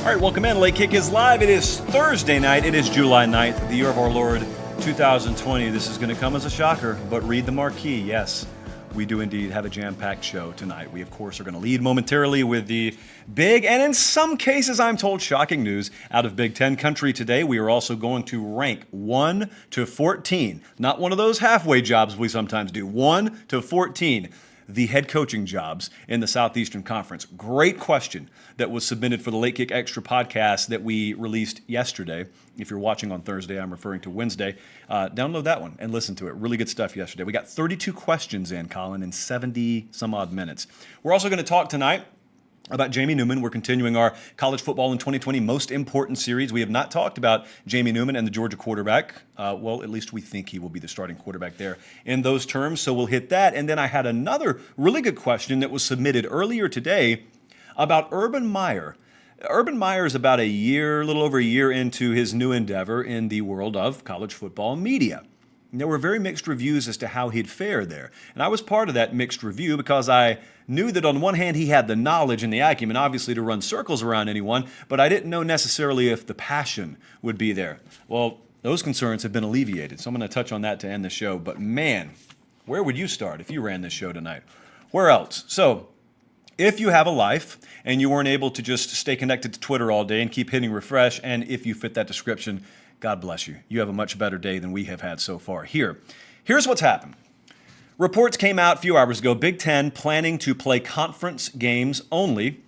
All right, welcome in. Late Kick is live. It is Thursday night. It is July 9th, the year of our Lord 2020. This is going to come as a shocker, but read the marquee. Yes, we do indeed have a jam-packed show tonight. We, of course, are going to lead momentarily with the big, and in some cases, I'm told, shocking news out of Big Ten country today. We are also going to rank 1 to 14. Not one of those halfway jobs we sometimes do. 1 to 14. The head coaching jobs in the Southeastern Conference. Great question that was submitted for the Late Kick Extra podcast that we released yesterday. If you're watching on Thursday, I'm referring to Wednesday. Download that one and listen to it. Really good stuff yesterday. We got 32 questions in, Colin, in 70 some odd minutes. We're also going to talk tonight about Jamie Newman. We're continuing our College Football in 2020 Most Important Series. We have not talked about Jamie Newman and the Georgia quarterback. Well, at least we think he will be the starting quarterback there in those terms, so we'll hit that. And then I had another really good question that was submitted earlier today about Urban Meyer. Urban Meyer is about a little over a year into his new endeavor in the world of college football media. And there were very mixed reviews as to how he'd fare there. And I was part of that mixed review because I knew that on one hand he had the knowledge and the acumen, obviously, to run circles around anyone, but I didn't know necessarily if the passion would be there. Well, those concerns have been alleviated, so I'm going to touch on that to end the show. But man, where would you start if you ran this show tonight? Where else? So, if you have a life and you weren't able to just stay connected to Twitter all day and keep hitting refresh, and if you fit that description, God bless you. You have a much better day than we have had so far. Here's what's happened. Reports came out a few hours ago. Big Ten planning to play conference games only.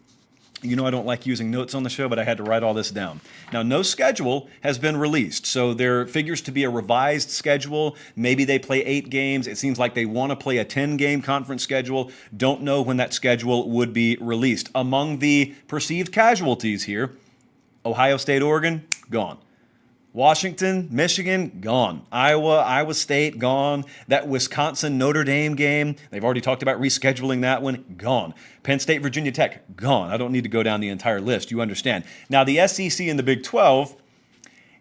You know I don't like using notes on the show, but I had to write all this down. Now, no schedule has been released, so there figures to be a revised schedule. Maybe they play 8 games. It seems like they want to play a 10-game conference schedule. Don't know when that schedule would be released. Among the perceived casualties here, Ohio State, Oregon, gone. Washington, Michigan, gone. Iowa State, gone. That Wisconsin-Notre Dame game, they've already talked about rescheduling that one, gone. Penn State, Virginia Tech, gone. I don't need to go down the entire list. You understand. Now, the SEC and the Big 12,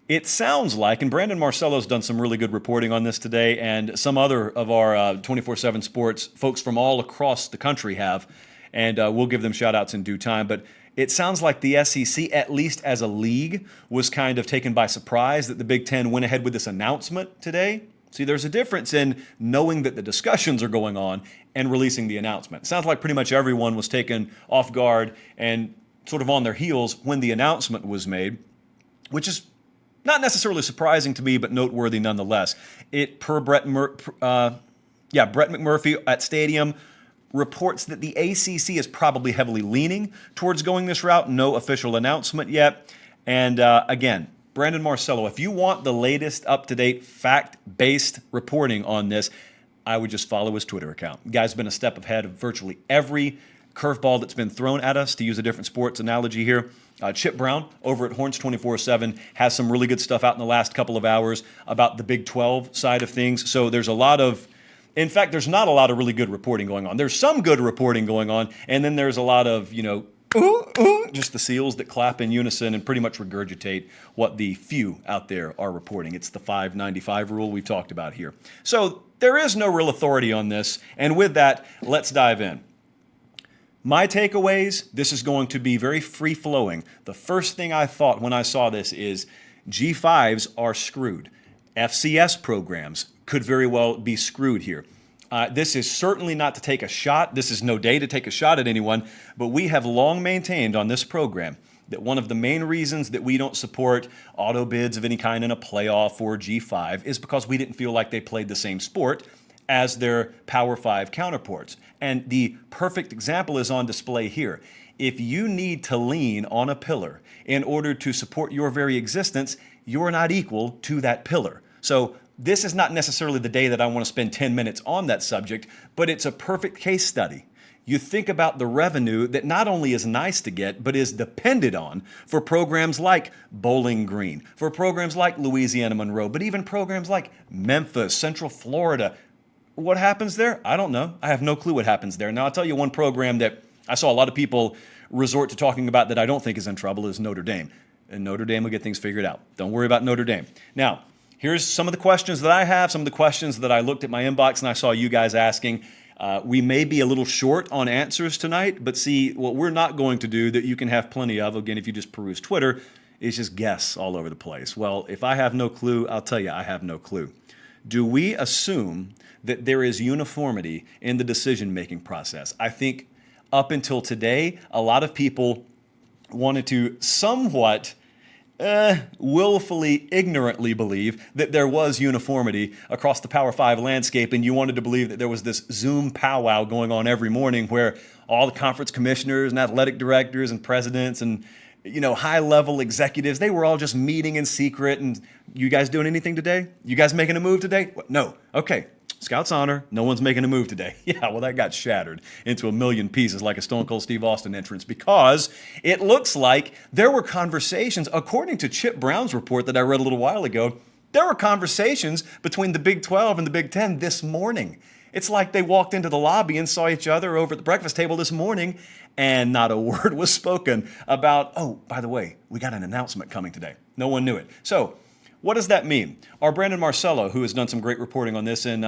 it sounds like, and Brandon Marcello's done some really good reporting on this today, and some other of our 24/7 sports folks from all across the country have, and we'll give them shout-outs in due time, but it sounds like the SEC, at least as a league, was kind of taken by surprise that the Big Ten went ahead with this announcement today. See, there's a difference in knowing that the discussions are going on and releasing the announcement. It sounds like pretty much everyone was taken off guard and sort of on their heels when the announcement was made, which is not necessarily surprising to me, but noteworthy nonetheless. Per Brett McMurphy at Stadium reports that the ACC is probably heavily leaning towards going this route. No official announcement yet. And again, Brandon Marcello, if you want the latest up-to-date fact-based reporting on this, I would just follow his Twitter account. The guy's been a step ahead of virtually every curveball that's been thrown at us, to use a different sports analogy here. Chip Brown over at Horns 24/7 has some really good stuff out in the last couple of hours about the Big 12 side of things. So there's in fact, there's not a lot of really good reporting going on. There's some good reporting going on, and then there's a lot of, just the seals that clap in unison and pretty much regurgitate what the few out there are reporting. It's the 595 rule we've talked about here. So there is no real authority on this, and with that, let's dive in. My takeaways, this is going to be very free-flowing. The first thing I thought when I saw this is G5s are screwed. FCS programs could very well be screwed here. This is certainly not to take a shot. This is no day to take a shot at anyone, but we have long maintained on this program that one of the main reasons that we don't support auto bids of any kind in a playoff or G5 is because we didn't feel like they played the same sport as their Power 5 counterparts. And the perfect example is on display here. If you need to lean on a pillar in order to support your very existence, you're not equal to that pillar. So this is not necessarily the day that I want to spend 10 minutes on that subject, but it's a perfect case study. You think about the revenue that not only is nice to get, but is depended on for programs like Bowling Green, for programs like Louisiana Monroe, but even programs like Memphis, Central Florida. What happens there? I don't know. I have no clue what happens there. Now, I'll tell you one program that I saw a lot of people resort to talking about that I don't think is in trouble is Notre Dame. And Notre Dame will get things figured out. Don't worry about Notre Dame. Now, here's some of the questions that I have, some of the questions that I looked at my inbox and I saw you guys asking. We may be a little short on answers tonight, but see, what we're not going to do that you can have plenty of, again, if you just peruse Twitter, is just guess all over the place. Well, if I have no clue, I'll tell you I have no clue. Do we assume that there is uniformity in the decision-making process? I think up until today, a lot of people wanted to somewhat willfully, ignorantly believe that there was uniformity across the Power 5 landscape, and you wanted to believe that there was this Zoom powwow going on every morning where all the conference commissioners and athletic directors and presidents and high-level executives, they were all just meeting in secret. And you guys doing anything today? You guys making a move today? What? No. Okay. Scout's honor, no one's making a move today. Yeah, well, that got shattered into a million pieces like a Stone Cold Steve Austin entrance because it looks like there were conversations, according to Chip Brown's report that I read a little while ago, there were conversations between the Big 12 and the Big 10 this morning. It's like they walked into the lobby and saw each other over at the breakfast table this morning, and not a word was spoken about, oh, by the way, we got an announcement coming today. No one knew it. So, what does that mean? Our Brandon Marcello, who has done some great reporting on this, and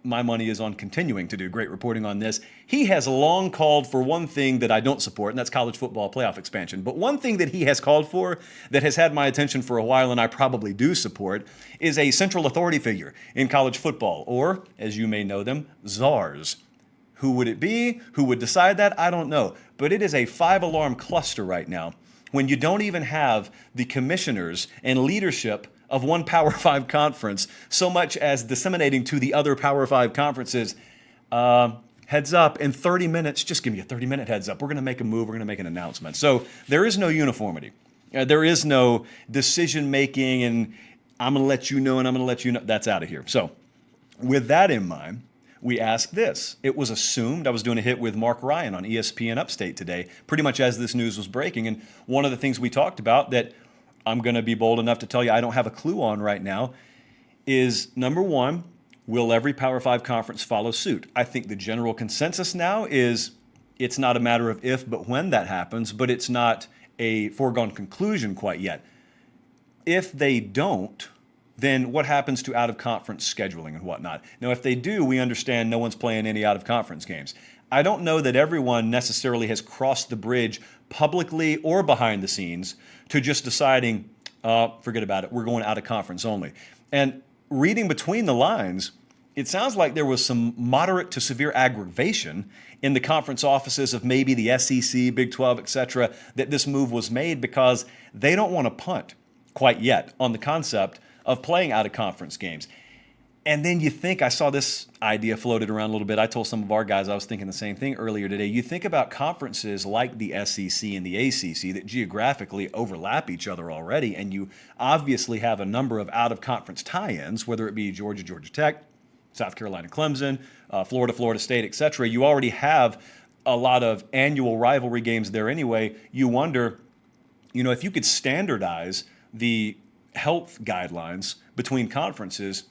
my money is on continuing to do great reporting on this, he has long called for one thing that I don't support, and that's college football playoff expansion. But one thing that he has called for that has had my attention for a while, and I probably do support, is a central authority figure in college football, or, as you may know them, czars. Who would it be? Who would decide that? I don't know. But it is a 5-alarm cluster right now when you don't even have the commissioners and leadership of one Power 5 conference so much as disseminating to the other Power 5 conferences, heads up, in 30 minutes, just give me a 30-minute heads up. We're going to make a move. We're going to make an announcement. So there is no uniformity. There is no decision-making, and I'm going to let you know, and I'm going to let you know. That's out of here. So with that in mind, we ask this. It was assumed, I was doing a hit with Mark Ryan on ESPN Upstate today, pretty much as this news was breaking, and one of the things we talked about that I'm going to be bold enough to tell you I don't have a clue on right now is, number one, will every Power 5 conference follow suit? I think the general consensus now is it's not a matter of if but when that happens, but it's not a foregone conclusion quite yet. If they don't, then what happens to out-of-conference scheduling and whatnot? Now, if they do, we understand no one's playing any out-of-conference games. I don't know that everyone necessarily has crossed the bridge publicly or behind the scenes to just deciding, forget about it, we're going out of conference only. And reading between the lines, it sounds like there was some moderate to severe aggravation in the conference offices of maybe the SEC, Big 12, etc., that this move was made because they don't want to punt quite yet on the concept of playing out of conference games. And then you think, I saw this idea floated around a little bit. I told some of our guys I was thinking the same thing earlier today. You think about conferences like the SEC and the ACC that geographically overlap each other already, and you obviously have a number of out-of-conference tie-ins, whether it be Georgia, Georgia Tech, South Carolina, Clemson, Florida, Florida State, etc. You already have a lot of annual rivalry games there anyway. You wonder, if you could standardize the health guidelines between conferences,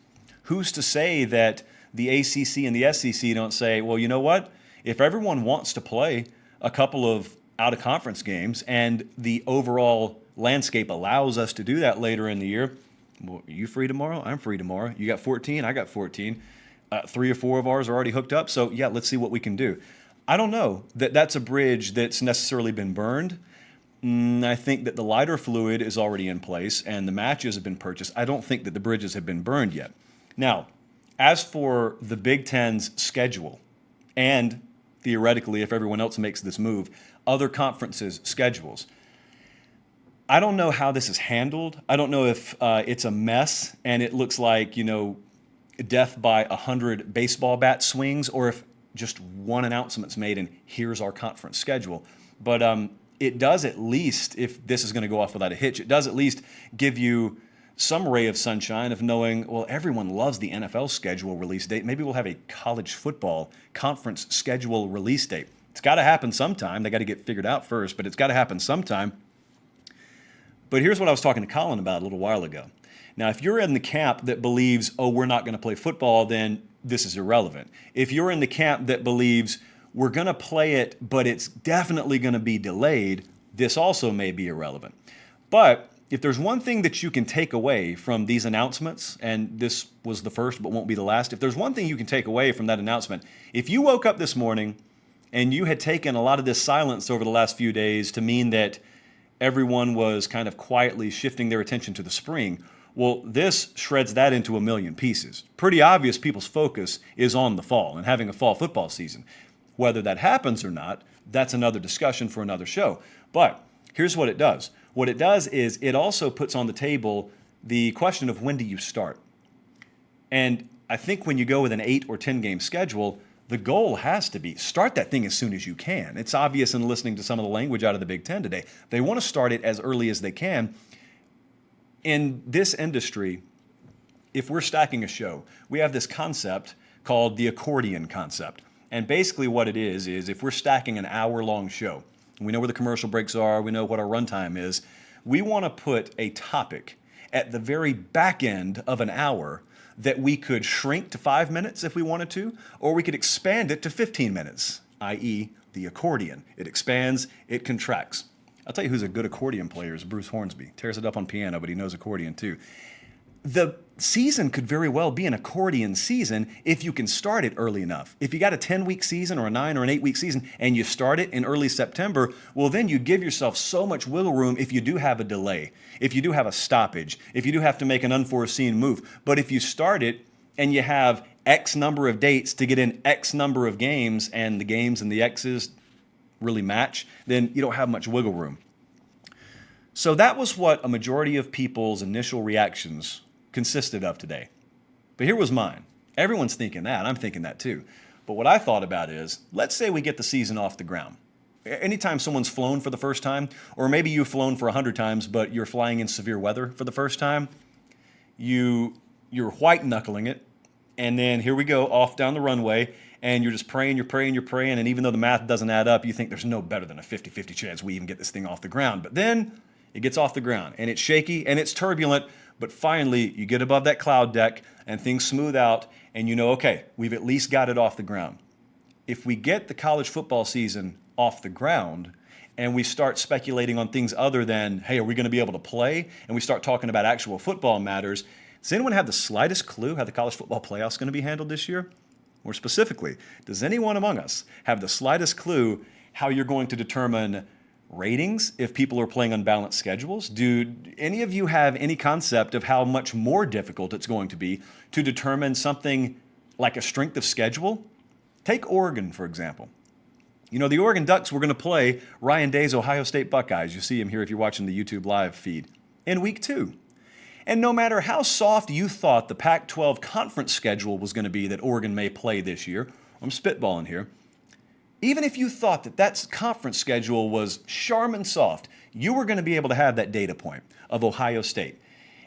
who's to say that the ACC and the SEC don't say, well, you know what? If everyone wants to play a couple of out-of-conference games and the overall landscape allows us to do that later in the year, well, are you free tomorrow? I'm free tomorrow. You got 14? I got 14. 3 or 4 of ours are already hooked up, so yeah, let's see what we can do. I don't know that that's a bridge that's necessarily been burned. I think that the lighter fluid is already in place and the matches have been purchased. I don't think that the bridges have been burned yet. Now, as for the Big Ten's schedule, and theoretically, if everyone else makes this move, other conferences' schedules, I don't know how this is handled. I don't know if it's a mess and it looks like, death by 100 baseball bat swings, or if just one announcement's made and here's our conference schedule. But it does at least, if this is going to go off without a hitch, it does at least give you some ray of sunshine of knowing, well, everyone loves the NFL schedule release date. Maybe we'll have a college football conference schedule release date. It's got to happen sometime. They got to get figured out first, but it's got to happen sometime. But here's what I was talking to Colin about a little while ago. Now, if you're in the camp that believes, oh, we're not going to play football, then this is irrelevant. If you're in the camp that believes we're going to play it, but it's definitely going to be delayed, this also may be irrelevant. But if there's one thing that you can take away from these announcements, and this was the first but won't be the last, if there's one thing you can take away from that announcement, if you woke up this morning and you had taken a lot of this silence over the last few days to mean that everyone was kind of quietly shifting their attention to the spring, well, this shreds that into a million pieces. Pretty obvious people's focus is on the fall and having a fall football season. Whether that happens or not, that's another discussion for another show. But here's what it does. What it does is it also puts on the table the question of when do you start? And I think when you go with an 8 or 10 game schedule, the goal has to be start that thing as soon as you can. It's obvious in listening to some of the language out of the Big Ten today. They want to start it as early as they can. In this industry, if we're stacking a show, we have this concept called the accordion concept. And basically what it is if we're stacking an hour-long show, we know where the commercial breaks are, we know what our runtime is, we want to put a topic at the very back end of an hour that we could shrink to 5 minutes if we wanted to, or we could expand it to 15 minutes, i.e. the accordion. It expands, it contracts. I'll tell you who's a good accordion player is Bruce Hornsby. Tears it up on piano, but he knows accordion too. The season could very well be an accordion season if you can start it early enough. If you got a 10-week season or a 9 or an 8-week season and you start it in early September, well, then you give yourself so much wiggle room if you do have a delay, if you do have a stoppage, if you do have to make an unforeseen move. But if you start it and you have X number of dates to get in X number of games and the games and the X's really match, then you don't have much wiggle room. So that was what a majority of people's initial reactions consisted of today. But here was mine. Everyone's thinking that. I'm thinking that too. But what I thought about is, let's say we get the season off the ground. Anytime someone's flown for the first time, or maybe you've flown for 100 times, but you're flying in severe weather for the first time, you're white knuckling it, and then here we go off down the runway, and you're just praying, and even though the math doesn't add up, you think there's no better than a 50-50 chance we even get this thing off the ground. But then it gets off the ground, and it's shaky, and it's turbulent, but finally you get above that cloud deck, and things smooth out, and you know, okay, we've at least got it off the ground. If we get the college football season off the ground, and we start speculating on things other than, hey, are we going to be able to play? And we start talking about actual football matters. Does anyone have the slightest clue how the college football playoff is going to be handled this year? More specifically, does anyone among us have the slightest clue how you're going to determine ratings if people are playing unbalanced schedules? Do any of you have any concept of how much more difficult it's going to be to determine something like a strength of schedule? Take Oregon, for example. You know, the Oregon Ducks were going to play Ryan Day's Ohio State Buckeyes. You see him here if you're watching the YouTube live feed in week 2. And no matter how soft you thought the Pac-12 conference schedule was going to be that Oregon may play this year, I'm spitballing here, even if you thought that conference schedule was Charmin soft, you were going to be able to have that data point of Ohio State.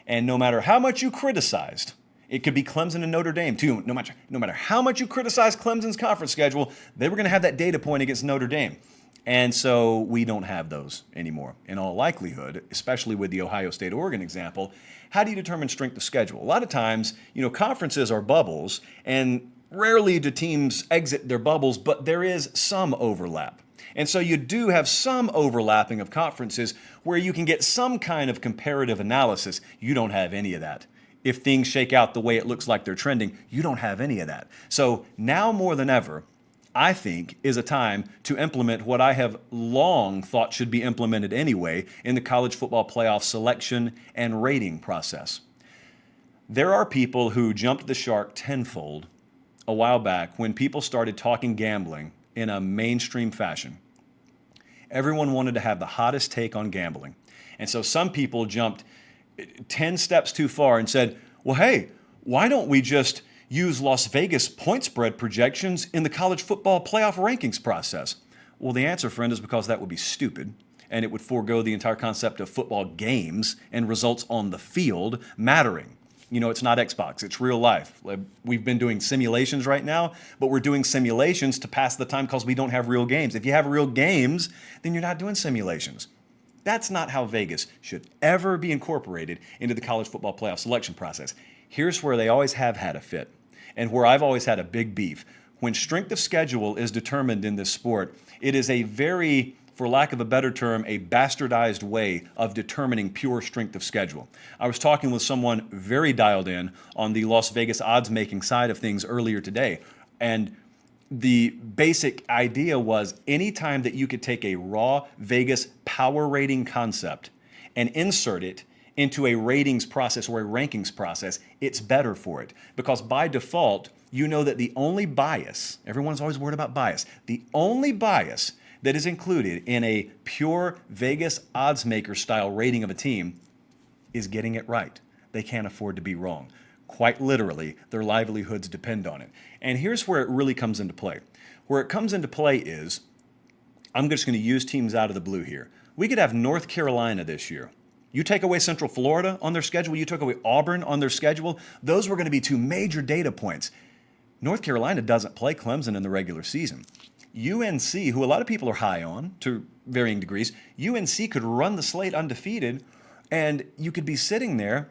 And no matter how much you criticized, it could be Clemson and Notre Dame too, no matter how much you criticized Clemson's conference schedule, they were going to have that data point against Notre Dame. And so we don't have those anymore. In all likelihood, especially with the Ohio State-Oregon example, how do you determine strength of schedule? A lot of times, conferences are bubbles, and rarely do teams exit their bubbles, but there is some overlap. And so you do have some overlapping of conferences where you can get some kind of comparative analysis. You don't have any of that. If things shake out the way it looks like they're trending, you don't have any of that. So now more than ever, I think, is a time to implement what I have long thought should be implemented anyway in the college football playoff selection and rating process. There are people who jumped the shark tenfold a while back when people started talking gambling in a mainstream fashion. Everyone wanted to have the hottest take on gambling. And so some people jumped 10 steps too far and said, well, hey, why don't we just use Las Vegas point spread projections in the college football playoff rankings process? Well, the answer, friend, is because that would be stupid, and it would forego the entire concept of football games and results on the field mattering. It's not Xbox, it's real life. We've been doing simulations right now, but we're doing simulations to pass the time because we don't have real games. If you have real games, then you're not doing simulations. That's not how Vegas should ever be incorporated into the college football playoff selection process. Here's where they always have had a fit, and where I've always had a big beef. When strength of schedule is determined in this sport, it is a very for lack of a better term, a bastardized way of determining pure strength of schedule. I was talking with someone very dialed in on the Las Vegas odds-making side of things earlier today, and the basic idea was anytime that you could take a raw Vegas power rating concept and insert it into a ratings process or a rankings process, it's better for it. Because by default, you know that the only bias, everyone's always worried about bias, the only bias that is included in a pure Vegas odds maker style rating of a team is getting it right. They can't afford to be wrong. Quite literally, their livelihoods depend on it. And here's where it really comes into play. Where it comes into play is, I'm just going to use teams out of the blue here. We could have North Carolina this year. You take away Central Florida on their schedule, you took away Auburn on their schedule, those were going to be two major data points. North Carolina doesn't play Clemson in the regular season. UNC, who a lot of people are high on to varying degrees, UNC could run the slate undefeated, and you could be sitting there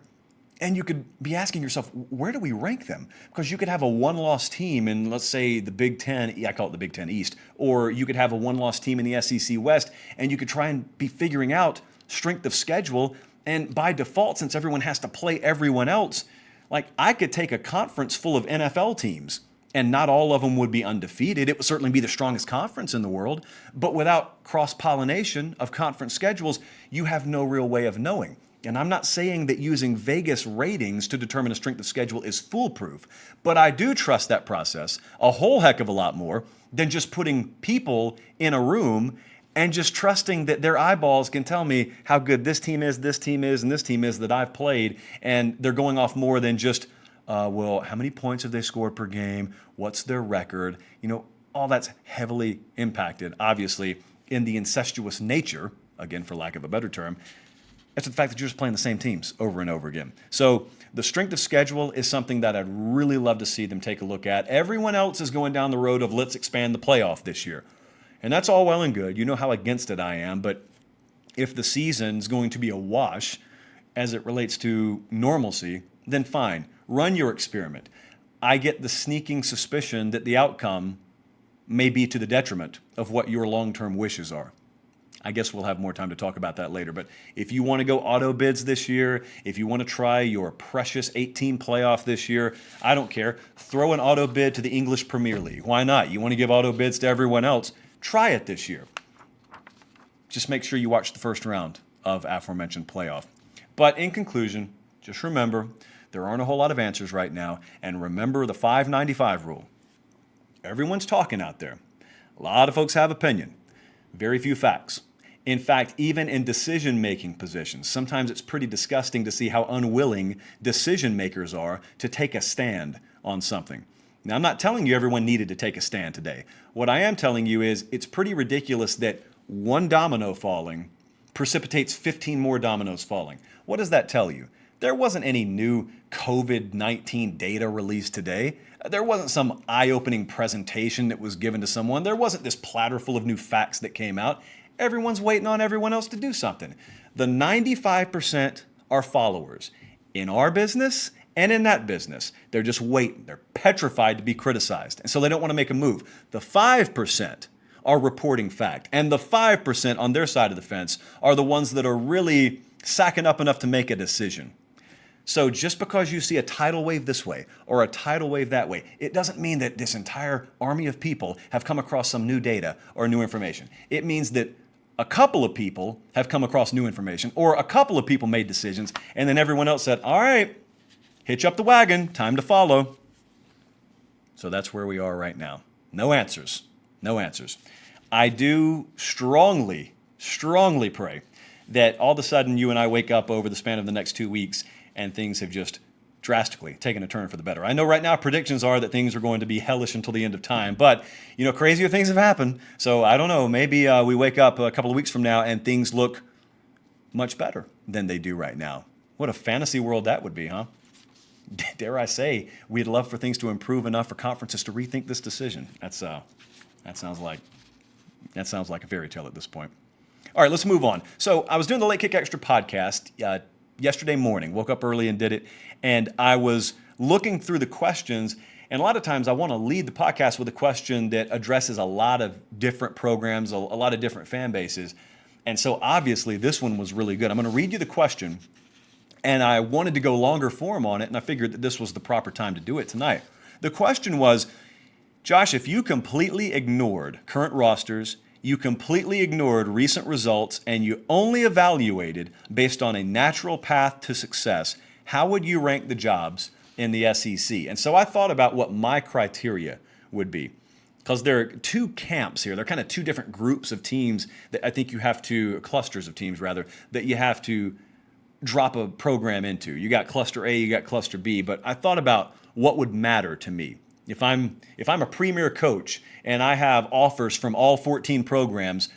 and you could be asking yourself, where do we rank them? Because you could have a one-loss team in, let's say, the Big Ten, I call it the Big Ten East, or you could have a one-loss team in the SEC West, and you could try and be figuring out strength of schedule, and by default, since everyone has to play everyone else, like I could take a conference full of NFL teams, and not all of them would be undefeated. It would certainly be the strongest conference in the world, but without cross-pollination of conference schedules, you have no real way of knowing. And I'm not saying that using Vegas ratings to determine a strength of schedule is foolproof, but I do trust that process a whole heck of a lot more than just putting people in a room and just trusting that their eyeballs can tell me how good this team is, and this team is that I've played, and they're going off more than just well, how many points have they scored per game? What's their record? You know, all that's heavily impacted, obviously, in the incestuous nature, again, for lack of a better term, as to the fact that you're just playing the same teams over and over again. So the strength of schedule is something that I'd really love to see them take a look at. Everyone else is going down the road of let's expand the playoff this year. And that's all well and good. You know how against it I am, but if the season's going to be a wash as it relates to normalcy, then fine. Run your experiment. I get the sneaking suspicion that the outcome may be to the detriment of what your long-term wishes are. I guess we'll have more time to talk about that later. But if you want to go auto bids this year, if you want to try your precious 8-team playoff this year, I don't care. Throw an auto bid to the English Premier League. Why not? You want to give auto bids to everyone else? Try it this year. Just make sure you watch the first round of aforementioned playoff. But in conclusion, just remember, there aren't a whole lot of answers right now. And remember the 595 rule. Everyone's talking out there. A lot of folks have opinion. Very few facts. In fact, even in decision-making positions, sometimes it's pretty disgusting to see how unwilling decision makers are to take a stand on something. Now, I'm not telling you everyone needed to take a stand today. What I am telling you is it's pretty ridiculous that one domino falling precipitates 15 more dominoes falling. What does that tell you? There wasn't any new COVID-19 data released today. There wasn't some eye-opening presentation that was given to someone. There wasn't this platter full of new facts that came out. Everyone's waiting on everyone else to do something. The 95% are followers in our business and in that business. They're just waiting. They're petrified to be criticized, and so they don't want to make a move. The 5% are reporting fact, and the 5% on their side of the fence are the ones that are really sacking up enough to make a decision. So just because you see a tidal wave this way or a tidal wave that way, it doesn't mean that this entire army of people have come across some new data or new information. It means that a couple of people have come across new information, or a couple of people made decisions, and then everyone else said, all right, hitch up the wagon, time to follow. So that's where we are right now. No answers. No answers. I do strongly pray that all of a sudden you and I wake up over the span of the next 2 weeks and things have just drastically taken a turn for the better. I know right now predictions are that things are going to be hellish until the end of time, but you know, crazier things have happened. So I don't know, maybe we wake up a couple of weeks from now and things look much better than they do right now. What a fantasy world that would be, huh? Dare I say, we'd love for things to improve enough for conferences to rethink this decision. That sounds like a fairy tale at this point. All right, let's move on. So I was doing the Late Kick Extra podcast yesterday morning, woke up early and did it, and I was looking through the questions, And a lot of times I want to lead the podcast with a question that addresses a lot of different programs, a lot of different fan bases. And so obviously this one was really good. I'm going to read you the question, and I wanted to go longer form on it, and I figured that this was the proper time to do it tonight. The question was, Josh, if you completely ignored current rosters, you completely ignored recent results, and you only evaluated based on a natural path to success, how would you rank the jobs in the SEC? And so I thought about what my criteria would be, because there are two camps here. They're kind of two different groups of teams that I think you have to, clusters of teams rather, that you have to drop a program into. You got cluster A, you got cluster B, but I thought about what would matter to me. If I'm a premier coach and I have offers from all 14 programs,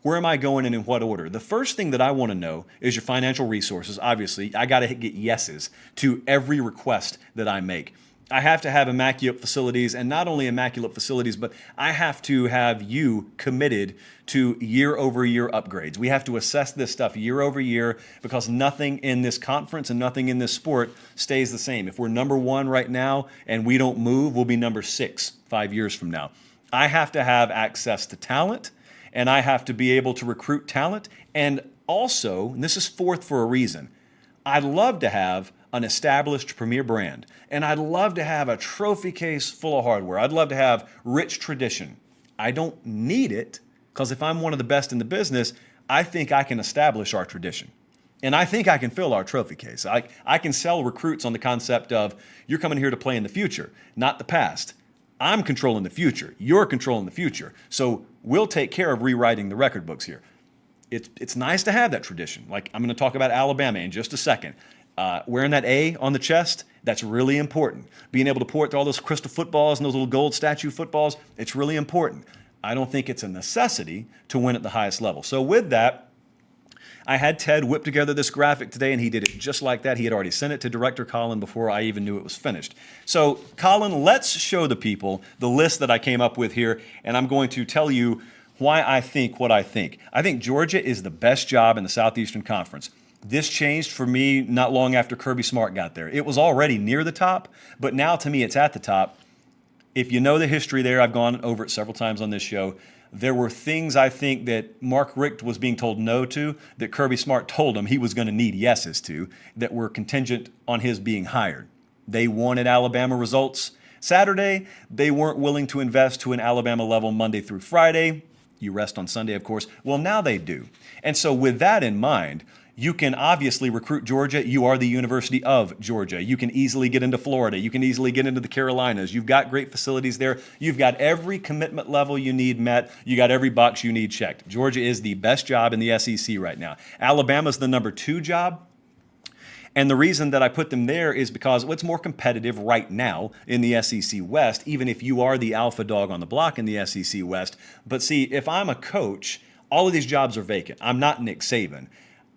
where am I going and in what order? The first thing that I want to know is your financial resources. Obviously, I got to get yeses to every request that I make. I have to have immaculate facilities, and not only immaculate facilities, but I have to have you committed to year-over-year upgrades. We have to assess this stuff year over year, because nothing in this conference and nothing in this sport stays the same. If we're number one right now and we don't move, we'll be number 6 5 years from now. I have to have access to talent, and I have to be able to recruit talent. And also, and this is fourth for a reason, I'd love to have an established premier brand. And I'd love to have a trophy case full of hardware. I'd love to have rich tradition. I don't need it, because if I'm one of the best in the business, I think I can establish our tradition. And I think I can fill our trophy case. I can sell recruits on the concept of, you're coming here to play in the future, not the past. I'm controlling the future. You're controlling the future. So we'll take care of rewriting the record books here. It's nice to have that tradition. Like, I'm going to talk about Alabama in just a second. Wearing that A on the chest, that's really important. Being able to pour it to all those crystal footballs and those little gold statue footballs, it's really important. I don't think it's a necessity to win at the highest level. So with that, I had Ted whip together this graphic today, and he did it just like that. He had already sent it to Director Colin before I even knew it was finished. So Colin, let's show the people the list that I came up with here, and I'm going to tell you why I think what I think. I think Georgia is the best job in the Southeastern Conference. This changed for me not long after Kirby Smart got there. It was already near the top, but now to me it's at the top. If you know the history there, I've gone over it several times on this show. There were things I think that Mark Richt was being told no to, that Kirby Smart told him he was going to need yeses to, that were contingent on his being hired. They wanted Alabama results Saturday. They weren't willing to invest to an Alabama level Monday through Friday. You rest on Sunday, of course. Well, now they do. And so with that in mind, you can obviously recruit Georgia. You are the University of Georgia. You can easily get into Florida. You can easily get into the Carolinas. You've got great facilities there. You've got every commitment level you need met. You got every box you need checked. Georgia is the best job in the SEC right now. Alabama's the number 2 job. And the reason that I put them there is because it's more competitive right now in the SEC West, even if you are the alpha dog on the block in the SEC West. But see, if I'm a coach, all of these jobs are vacant. I'm not Nick Saban.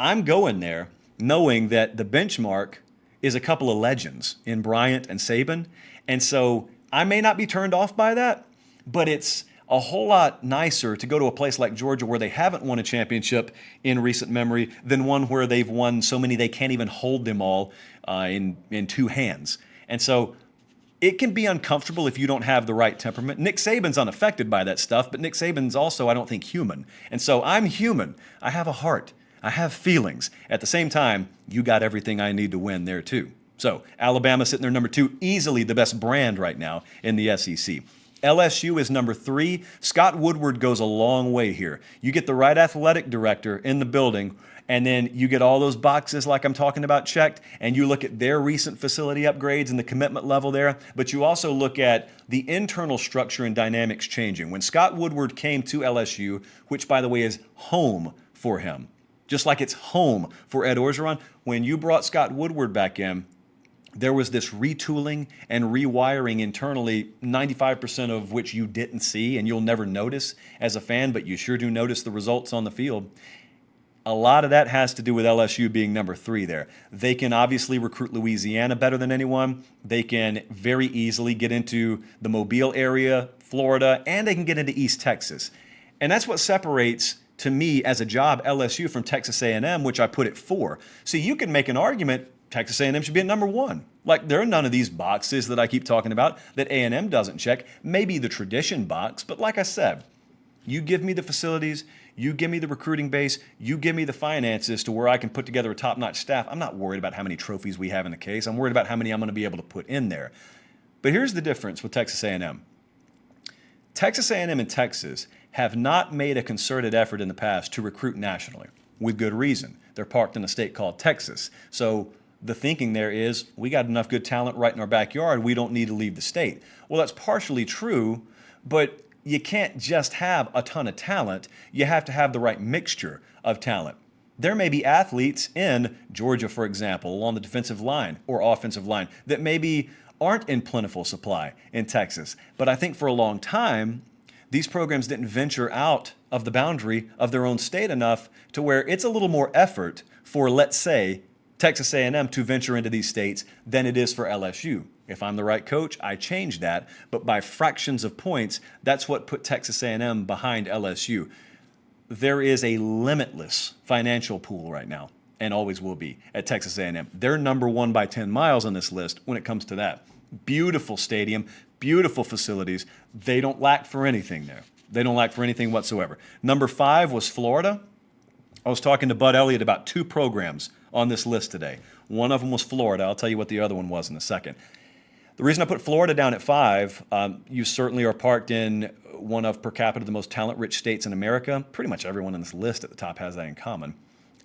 I'm going there knowing that the benchmark is a couple of legends in Bryant and Saban. And so I may not be turned off by that, but it's a whole lot nicer to go to a place like Georgia where they haven't won a championship in recent memory than one where they've won so many they can't even hold them all in 2 hands. And so it can be uncomfortable if you don't have the right temperament. Nick Saban's unaffected by that stuff, but Nick Saban's also, I don't think, human. And so I'm human. I have a heart. I have feelings. At the same time, you got everything I need to win there too. So Alabama sitting there number 2, easily the best brand right now in the SEC. LSU is number 3. Scott Woodward goes a long way here. You get the right athletic director in the building, and then you get all those boxes like I'm talking about checked, and you look at their recent facility upgrades and the commitment level there, but you also look at the internal structure and dynamics changing. When Scott Woodward came to LSU, which by the way is home for him, just like it's home for Ed Orgeron, when you brought Scott Woodward back in, there was this retooling and rewiring internally, 95% of which you didn't see and you'll never notice as a fan, but you sure do notice the results on the field. A lot of that has to do with LSU being number 3 there. They can obviously recruit Louisiana better than anyone. They can very easily get into the Mobile area, Florida, and they can get into East Texas. And that's what separates, to me, as a job, LSU from Texas A&M, which I put at 4. So you can make an argument Texas A&M should be at number one. Like, there are none of these boxes that I keep talking about that A&M doesn't check. Maybe the tradition box, but like I said, you give me the facilities, you give me the recruiting base, you give me the finances to where I can put together a top-notch staff. I'm not worried about how many trophies we have in the case. I'm worried about how many I'm going to be able to put in there. But here's the difference with Texas A&M. Texas A&M and Texas have not made a concerted effort in the past to recruit nationally, with good reason. They're parked in a state called Texas. So the thinking there is, we got enough good talent right in our backyard, we don't need to leave the state. Well, that's partially true, but you can't just have a ton of talent. You have to have the right mixture of talent. There may be athletes in Georgia, for example, along the defensive line or offensive line that maybe aren't in plentiful supply in Texas. But I think for a long time, these programs didn't venture out of the boundary of their own state enough to where it's a little more effort for, let's say, Texas A&M to venture into these states than it is for LSU. If I'm the right coach, I change that. But by fractions of points, that's what put Texas A&M behind LSU. There is a limitless financial pool right now, and always will be, at Texas A&M. They're number one by 10 miles on this list when it comes to that. Beautiful stadium, beautiful facilities. They don't lack for anything there. They don't lack for anything whatsoever. Number 5 was Florida. I was talking to Bud Elliott about 2 programs on this list today. One of them was Florida. I'll tell you what the other one was in a second. The reason I put Florida down at 5, you certainly are parked in one of, per capita, the most talent-rich states in America. Pretty much everyone on this list at the top has that in common.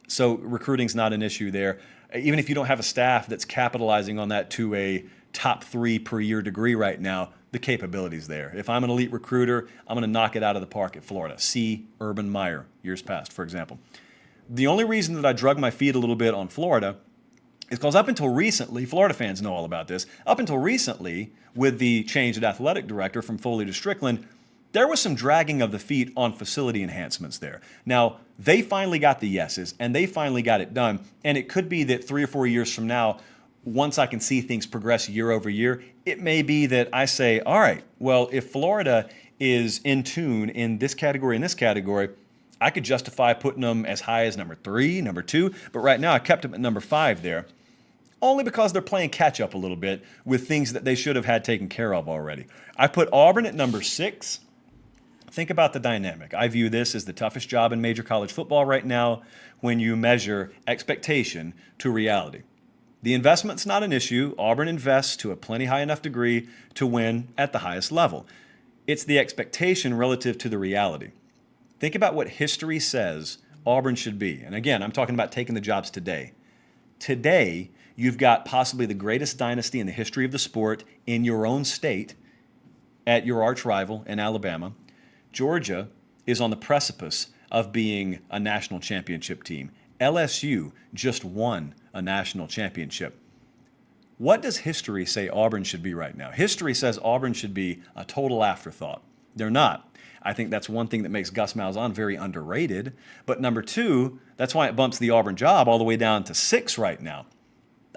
So recruiting's not an issue there. Even if you don't have a staff that's capitalizing on that to a top 3 per year degree right now, the capability's there. If I'm an elite recruiter, I'm going to knock it out of the park at Florida. See Urban Meyer, years past, for example. The only reason that I drug my feet a little bit on Florida is because up until recently, Florida fans know all about this, up until recently, with the change at athletic director from Foley to Strickland, there was some dragging of the feet on facility enhancements there. Now, they finally got the yeses, and they finally got it done, and it could be that 3 or 4 years from now, once I can see things progress year over year, it may be that I say, all right, well, if Florida is in tune in this category and this category, I could justify putting them as high as number 3, number 2, but right now I kept them at number 5 there, only because they're playing catch up a little bit with things that they should have had taken care of already. I put Auburn at number 6. Think about the dynamic. I view this as the toughest job in major college football right now when you measure expectation to reality. The investment's not an issue. Auburn invests to a plenty high enough degree to win at the highest level. It's the expectation relative to the reality. Think about what history says Auburn should be. And again, I'm talking about taking the jobs today. Today, you've got possibly the greatest dynasty in the history of the sport in your own state at your arch rival in Alabama. Georgia is on the precipice of being a national championship team. LSU just won a national championship. What does history say Auburn should be right now? History says Auburn should be a total afterthought. They're not. I think that's one thing that makes Gus Malzahn very underrated. But number 2, that's why it bumps the Auburn job all the way down to 6 right now.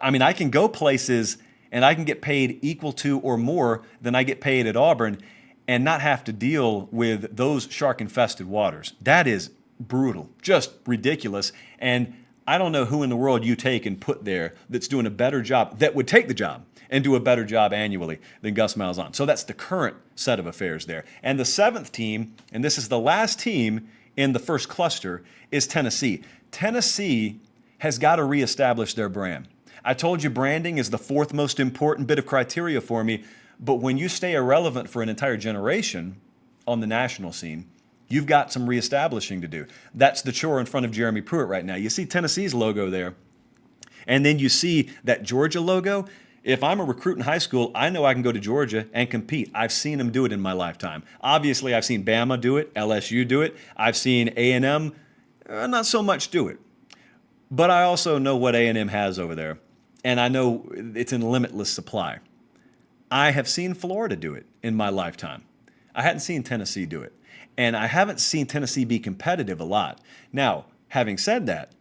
I mean, I can go places and I can get paid equal to or more than I get paid at Auburn and not have to deal with those shark-infested waters. That is brutal, just ridiculous. And I don't know who in the world you take and put there that's doing a better job, that would take the job and do a better job annually than Gus Malzahn. So that's the current set of affairs there. And the 7th team, and this is the last team in the first cluster, is Tennessee. Tennessee has got to reestablish their brand. I told you branding is the 4th most important bit of criteria for me, but when you stay irrelevant for an entire generation on the national scene, you've got some reestablishing to do. That's the chore in front of Jeremy Pruitt right now. You see Tennessee's logo there, and then you see that Georgia logo. If I'm a recruit in high school, I know I can go to Georgia and compete. I've seen them do it in my lifetime. Obviously, I've seen Bama do it, LSU do it. I've seen A&M not so much do it. But I also know what A&M has over there, and I know it's in limitless supply. I have seen Florida do it in my lifetime. I hadn't seen Tennessee do it. And I haven't seen Tennessee be competitive a lot. Now, having said that,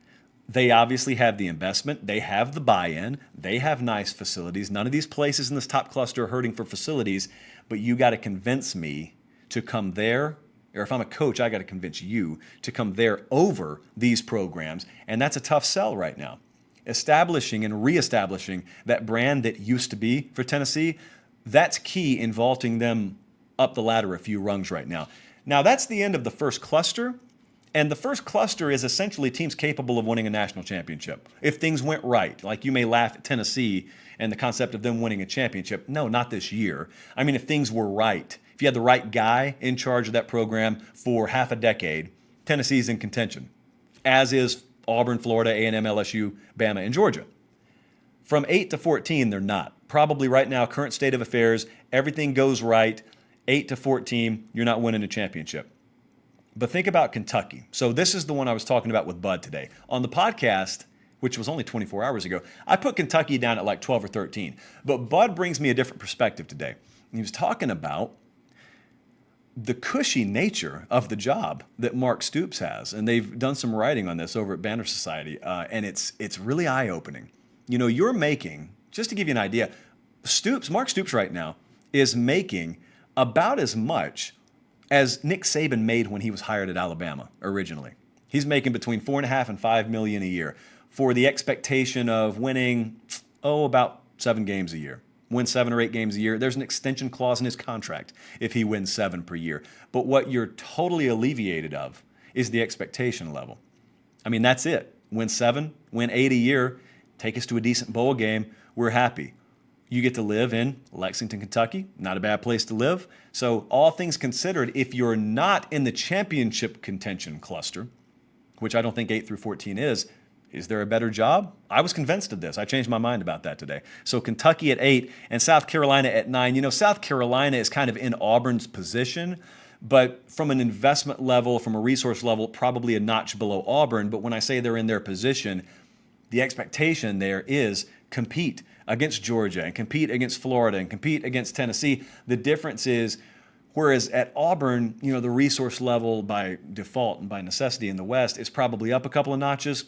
they obviously have the investment. They have the buy-in. They have nice facilities. None of these places in this top cluster are hurting for facilities, but you got to convince me to come there, or if I'm a coach, I got to convince you to come there over these programs, and that's a tough sell right now. establishing and reestablishing that brand that used to be for Tennessee, that's key in vaulting them up the ladder a few rungs right now. Now, that's the end of the first cluster. And the first cluster is essentially teams capable of winning a national championship. If things went right, like you may laugh at Tennessee and the concept of them winning a championship. No, not this year. I mean, if things were right, if you had the right guy in charge of that program for half a decade, Tennessee's in contention, as is Auburn, Florida, A&M, LSU, Bama, and Georgia. From 8 to 14, they're not. Probably right now, current state of affairs, everything goes right. 8 to 14, you're not winning a championship. But think about Kentucky. So this is the one I was talking about with Bud today. On the podcast, which was only 24 hours ago, I put Kentucky down at like 12 or 13. But Bud brings me a different perspective today. He was talking about the cushy nature of the job that Mark Stoops has. And they've done some writing on this over at Banner Society, and it's really eye-opening. You know, you're making, just to give you an idea, Mark Stoops right now is making about as much as Nick Saban made when he was hired at Alabama originally. He's making between $4.5 and $5 million a year for the expectation of winning, about 7 games a year. Win 7 or 8 games a year. There's an extension clause in his contract if he wins 7 per year. But what you're totally alleviated of is the expectation level. I mean, that's it. Win 7, win 8 a year, take us to a decent bowl game, we're happy. You get to live in Lexington, Kentucky, not a bad place to live. So all things considered, if you're not in the championship contention cluster, which I don't think 8 through 14 is there a better job? I was convinced of this. I changed my mind about that today. So Kentucky at 8 and South Carolina at 9. You know, South Carolina is kind of in Auburn's position, but from an investment level, from a resource level, probably a notch below Auburn. But when I say they're in their position, the expectation there is compete against Georgia and compete against Florida and compete against Tennessee. The difference is, whereas at Auburn, you know, the resource level by default and by necessity in the West is probably up a couple of notches.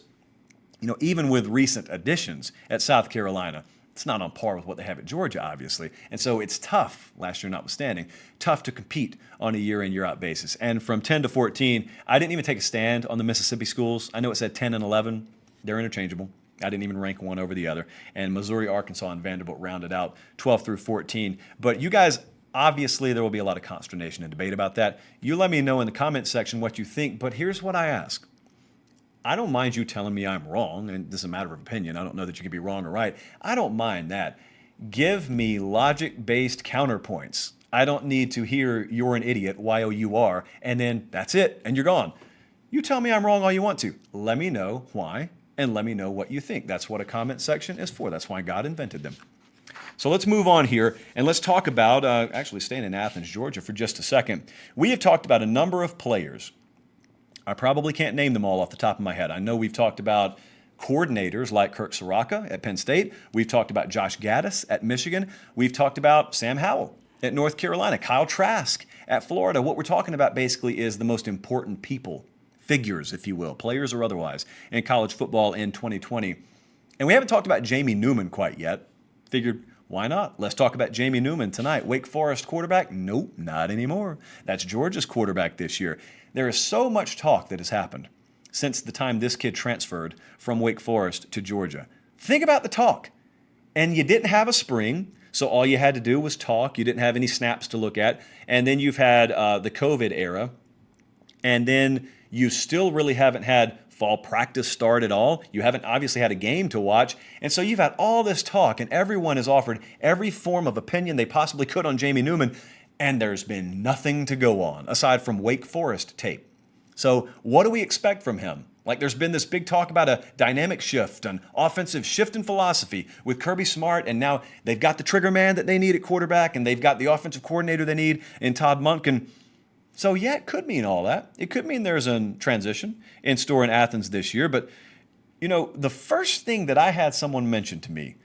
You know, even with recent additions at South Carolina, it's not on par with what they have at Georgia, obviously. And so it's tough, last year notwithstanding, tough to compete on a year in, year out basis. And from 10 to 14, I didn't even take a stand on the Mississippi schools. I know it said 10 and 11. They're interchangeable. I didn't even rank one over the other. And Missouri, Arkansas, and Vanderbilt rounded out 12 through 14. But you guys, obviously, there will be a lot of consternation and debate about that. You let me know in the comments section what you think. But here's what I ask. I don't mind you telling me I'm wrong, and this is a matter of opinion. I don't know that you can be wrong or right. I don't mind that. Give me logic-based counterpoints. I don't need to hear you're an idiot, Y-O-U-R, and then that's it, and you're gone. You tell me I'm wrong all you want to. Let me know why, and let me know what you think. That's what a comment section is for. That's why God invented them. So let's move on here, and let's talk about, actually staying in Athens, Georgia for just a second. We have talked about a number of players. I probably can't name them all off the top of my head. I know we've talked about coordinators like Kirk Soraka at Penn State. We've talked about Josh Gaddis at Michigan. We've talked about Sam Howell at North Carolina, Kyle Trask at Florida. What we're talking about basically is the most important people, figures, if you will, players or otherwise, in college football in 2020. And we haven't talked about Jamie Newman quite yet. Figured, why not? Let's talk about Jamie Newman tonight. Wake Forest quarterback? Nope, not anymore. That's Georgia's quarterback this year. There is so much talk that has happened since the time this kid transferred from Wake Forest to Georgia. Think about the talk. And you didn't have a spring, so all you had to do was talk. You didn't have any snaps to look at. And then you've had the COVID era. And then you still really haven't had fall practice start at all. You haven't obviously had a game to watch. And so you've had all this talk, and everyone has offered every form of opinion they possibly could on Jamie Newman. And there's been nothing to go on aside from Wake Forest tape. So what do we expect from him? Like, there's been this big talk about a dynamic shift, an offensive shift in philosophy with Kirby Smart, and now they've got the trigger man that they need at quarterback, and they've got the offensive coordinator they need in Todd Monken. So yeah, it could mean all that. It could mean there's a transition in store in Athens this year. But, you know, the first thing that I had someone mention to me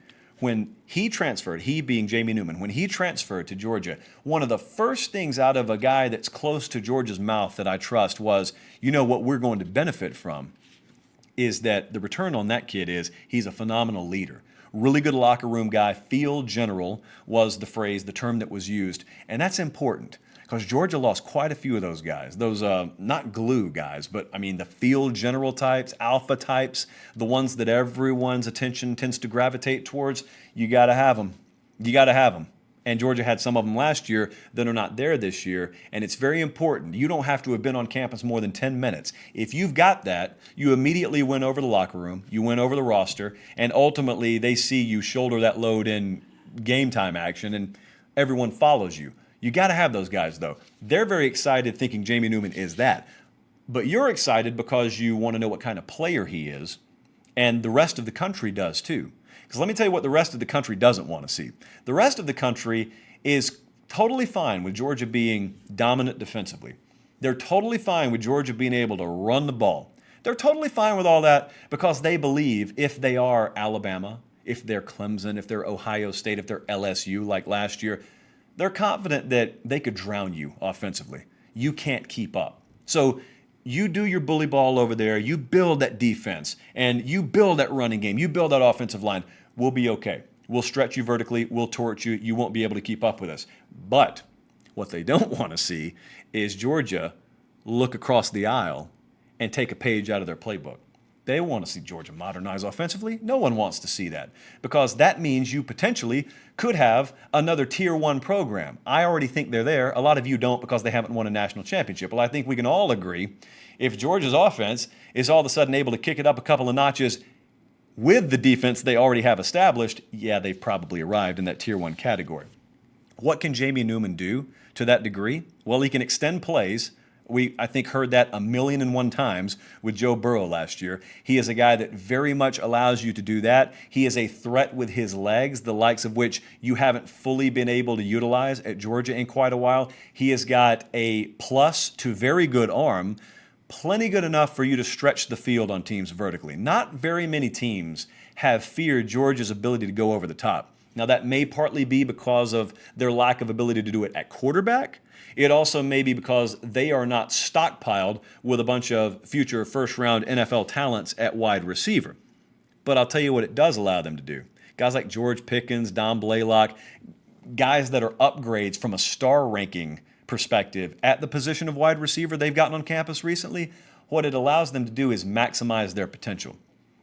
when he transferred, he being Jamie Newman, when he transferred to Georgia, one of the first things out of a guy that's close to Georgia's mouth that I trust was, you know, what we're going to benefit from is that the return on that kid is he's a phenomenal leader. really good locker room guy. Field general was the phrase, the term that was used. And that's important because Georgia lost quite a few of those guys. Those, not glue guys, but I mean the field general types, alpha types, the ones that everyone's attention tends to gravitate towards. You got to have them. You got to have them. And Georgia had some of them last year that are not there this year. And it's very important. You don't have to have been on campus more than 10 minutes. If you've got that, you immediately win over the locker room, you win over the roster, and ultimately they see you shoulder that load in game time action, and everyone follows you. You got to have those guys, though. They're very excited thinking Jamie Newman is that. But you're excited because you want to know what kind of player he is, and the rest of the country does too. Because let me tell you what the rest of the country doesn't want to see. The rest of the country is totally fine with Georgia being dominant defensively. They're totally fine with Georgia being able to run the ball. They're totally fine with all that because they believe if they are Alabama, if they're Clemson, if they're Ohio State, if they're LSU like last year, they're confident that they could drown you offensively. You can't keep up. So you do your bully ball over there, you build that defense, and you build that running game, you build that offensive line, we'll be okay. We'll stretch you vertically, we'll torch you, you won't be able to keep up with us. But what they don't want to see is Georgia look across the aisle and take a page out of their playbook. They want to see Georgia modernize offensively. No one wants to see that because that means you potentially could have another Tier 1 program. I already think they're there. A lot of you don't because they haven't won a national championship. Well, I think we can all agree if Georgia's offense is all of a sudden able to kick it up a couple of notches with the defense they already have established, yeah, they've probably arrived in that Tier 1 category. What can Jamie Newman do to that degree? Well, he can extend plays. We, I think, heard that 1,000,001 times with Joe Burrow last year. He is a guy that very much allows you to do that. He is a threat with his legs, the likes of which you haven't fully been able to utilize at Georgia in quite a while. He has got a plus to very good arm, plenty good enough for you to stretch the field on teams vertically. Not very many teams have feared Georgia's ability to go over the top. Now, that may partly be because of their lack of ability to do it at quarterback. It also may be because they are not stockpiled with a bunch of future first-round NFL talents at wide receiver. But I'll tell you what it does allow them to do. Guys like George Pickens, Don Blaylock, guys that are upgrades from a star ranking perspective at the position of wide receiver they've gotten on campus recently, what it allows them to do is maximize their potential.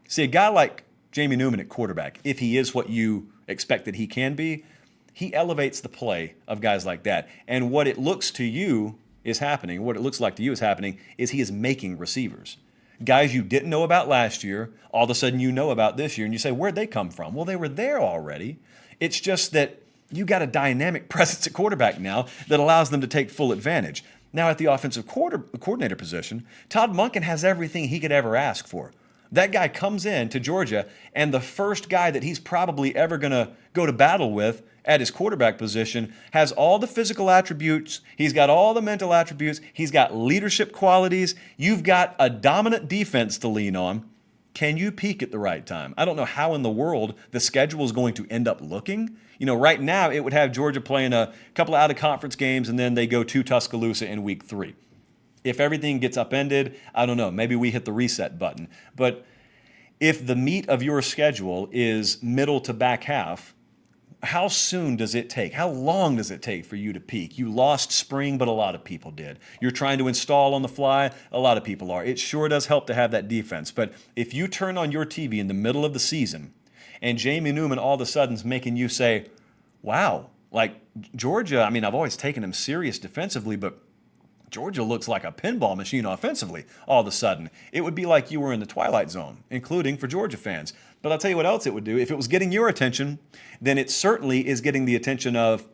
See, a guy like Jamie Newman at quarterback, if he is what you expect that he can be, he elevates the play of guys like that. And what it looks to you is happening, what it looks like to you is happening, is he is making receivers. Guys you didn't know about last year, all of a sudden you know about this year, and you say, where'd they come from? Well, they were there already. It's just that you got a dynamic presence at quarterback now that allows them to take full advantage. Now at the offensive coordinator position, Todd Monken has everything he could ever ask for. That guy comes in to Georgia, and the first guy that he's probably ever going to go to battle with at his quarterback position has all the physical attributes. He's got all the mental attributes. He's got leadership qualities. You've got a dominant defense to lean on. Can you peak at the right time? I don't know how in the world the schedule is going to end up looking. You know, right now it would have Georgia playing a couple of out-of-conference games, and then they go to Tuscaloosa in week 3. If everything gets upended, I don't know, maybe we hit the reset button. But if the meat of your schedule is middle to back half, how soon does it take? How long does it take for you to peak? You lost spring, but a lot of people did. You're trying to install on the fly, a lot of people are. It sure does help to have that defense. But if you turn on your TV in the middle of the season and Jamie Newman all of a sudden is making you say, wow, like Georgia, I mean, I've always taken him serious defensively, but Georgia looks like a pinball machine offensively all of a sudden. It would be like you were in the twilight zone, including for Georgia fans. But I'll tell you what else it would do. If it was getting your attention, then it certainly is getting the attention of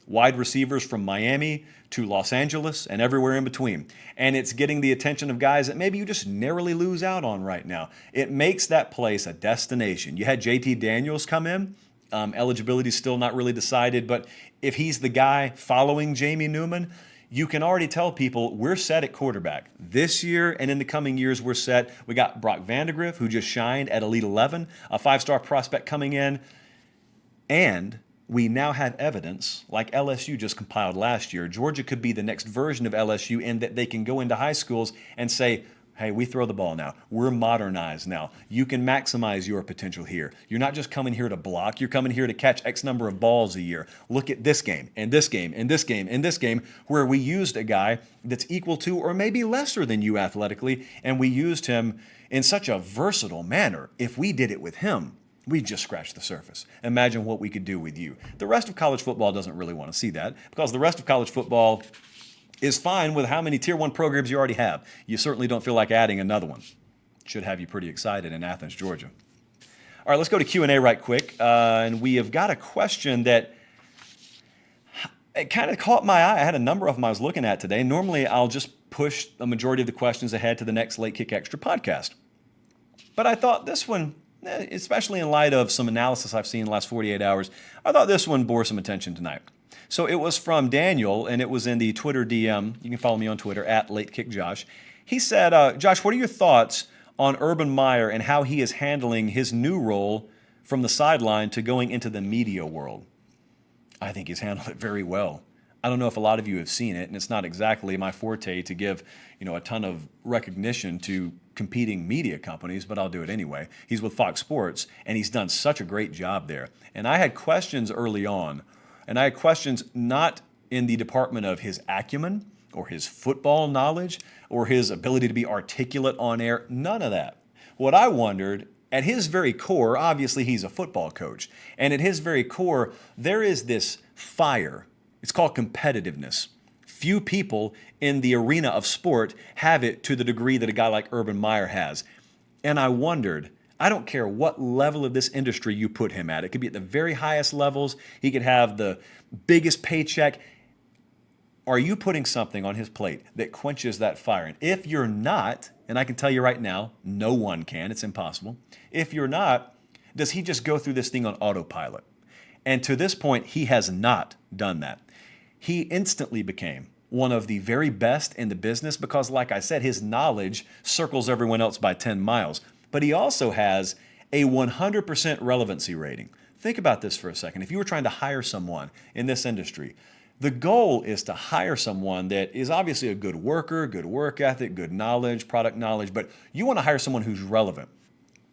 wide receivers from Miami to Los Angeles and everywhere in between. And it's getting the attention of guys that maybe you just narrowly lose out on right now. It makes that place a destination. You had JT Daniels come in. Eligibility is still not really decided, but if he's the guy following Jamie Newman, you can already tell people we're set at quarterback. This year and in the coming years, we're set. We got Brock Vandagriff, who just shined at Elite 11, a 5-star prospect coming in. And we now have evidence, like LSU just compiled last year. Georgia could be the next version of LSU in that they can go into high schools and say, Hey, we throw the ball now. We're modernized now. You can maximize your potential here. You're not just coming here to block. You're coming here to catch X number of balls a year. Look at this game and this game and this game and this game where we used a guy that's equal to or maybe lesser than you athletically, and we used him in such a versatile manner. If we did it with him, we just scratched the surface. Imagine what we could do with you. The rest of college football doesn't really want to see that because the rest of college football is fine with how many Tier 1 programs you already have. You certainly don't feel like adding another one. Should have you pretty excited in Athens, Georgia. All right, let's go to Q&A right quick. And we have got a question that it kind of caught my eye. I had a number of them I was looking at today. Normally, I'll just push a majority of the questions ahead to the next Late Kick Extra podcast. But I thought this one, especially in light of some analysis I've seen in the last 48 hours, I thought this one bore some attention tonight. So it was from Daniel, and it was in the Twitter DM. You can follow me on Twitter, @LateKickJosh. He said, Josh, what are your thoughts on Urban Meyer and how he is handling his new role from the sideline to going into the media world? I think he's handled it very well. I don't know if a lot of you have seen it, and it's not exactly my forte to give, a ton of recognition to competing media companies, but I'll do it anyway. He's with Fox Sports, and he's done such a great job there. And I had questions early on, and I had questions not in the department of his acumen or his football knowledge or his ability to be articulate on air, none of that. What I wondered, at his very core, obviously he's a football coach, and at his very core, there is this fire. It's called competitiveness. Few people in the arena of sport have it to the degree that a guy like Urban Meyer has. And I wondered, I don't care what level of this industry you put him at. It could be at the very highest levels. He could have the biggest paycheck. Are you putting something on his plate that quenches that fire? And if you're not, and I can tell you right now, no one can, it's impossible. If you're not, does he just go through this thing on autopilot? And to this point, he has not done that. He instantly became one of the very best in the business because, like I said, his knowledge circles everyone else by 10 miles. But he also has a 100% relevancy rating. Think about this for a second. If you were trying to hire someone in this industry, the goal is to hire someone that is obviously a good worker, good work ethic, good knowledge, product knowledge, but you want to hire someone who's relevant.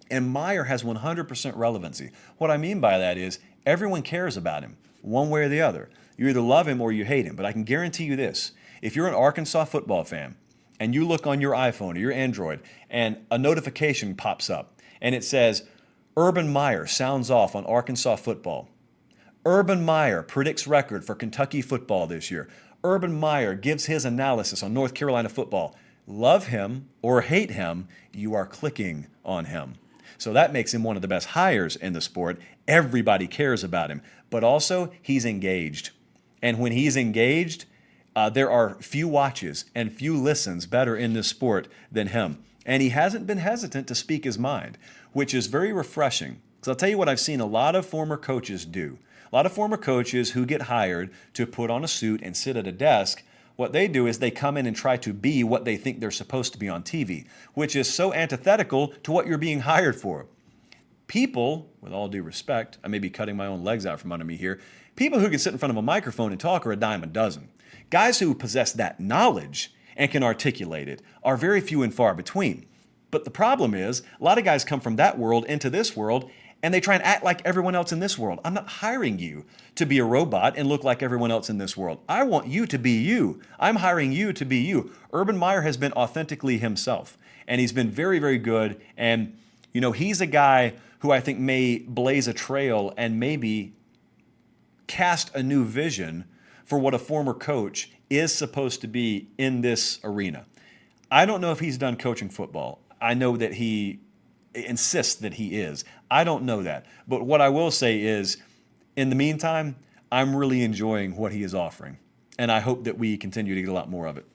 And Meyer has 100% relevancy. What I mean by that is everyone cares about him one way or the other. You either love him or you hate him. But I can guarantee you this. If you're an Arkansas football fan and you look on your iPhone or your Android and a notification pops up and it says, Urban Meyer sounds off on Arkansas football. Urban Meyer predicts record for Kentucky football this year. Urban Meyer gives his analysis on North Carolina football. Love him or hate him, you are clicking on him. So that makes him one of the best hires in the sport. Everybody cares about him. But also, he's engaged. And when he's engaged, there are few watches and few listens better in this sport than him. And he hasn't been hesitant to speak his mind, which is very refreshing. Because I'll tell you what I've seen a lot of former coaches do. A lot of former coaches who get hired to put on a suit and sit at a desk, what they do is they come in and try to be what they think they're supposed to be on TV, which is so antithetical to what you're being hired for. People, with all due respect, I may be cutting my own legs out from under me here, people who can sit in front of a microphone and talk are a dime a dozen. Guys who possess that knowledge and can articulate it are very few and far between. But the problem is, a lot of guys come from that world into this world, and they try and act like everyone else in this world. I'm not hiring you to be a robot and look like everyone else in this world. I want you to be you. I'm hiring you to be you. Urban Meyer has been authentically himself, and he's been very, very good. And, he's a guy who I think may blaze a trail and maybe cast a new vision for what a former coach is supposed to be in this arena. I don't know if he's done coaching football. I know that he insists that he is. I don't know that. But what I will say is, in the meantime, I'm really enjoying what he is offering. And I hope that we continue to get a lot more of it.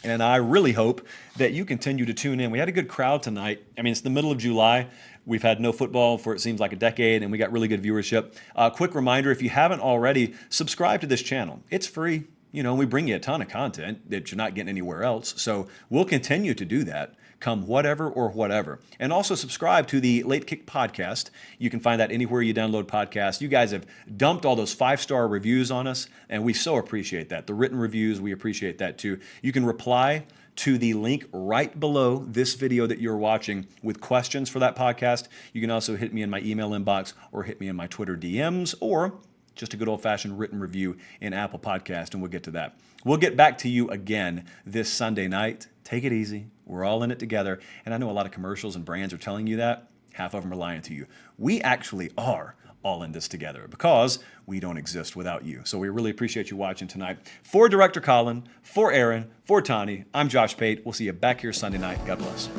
And I really hope that you continue to tune in. We had a good crowd tonight. I mean, it's the middle of July. We've had no football for it seems like a decade, and we got really good viewership. Quick reminder, if you haven't already, subscribe to this channel. It's free. We bring you a ton of content that you're not getting anywhere else. So we'll continue to do that come whatever or whatever. And also subscribe to the Late Kick podcast. You can find that anywhere you download podcasts. You guys have dumped all those 5-star reviews on us, and we so appreciate that. The written reviews, we appreciate that too. You can reply to the link right below this video that you're watching with questions for that podcast. You can also hit me in my email inbox or hit me in my Twitter DMs or just a good old-fashioned written review in Apple Podcast, and we'll get to that. We'll get back to you again this Sunday night. Take it easy. We're all in it together. And I know a lot of commercials and brands are telling you that. Half of them are lying to you. We actually are all in this together because we don't exist without you. So we really appreciate you watching tonight. For Director Colin, for Aaron, for Tani, I'm Josh Pate. We'll see you back here Sunday night. God bless.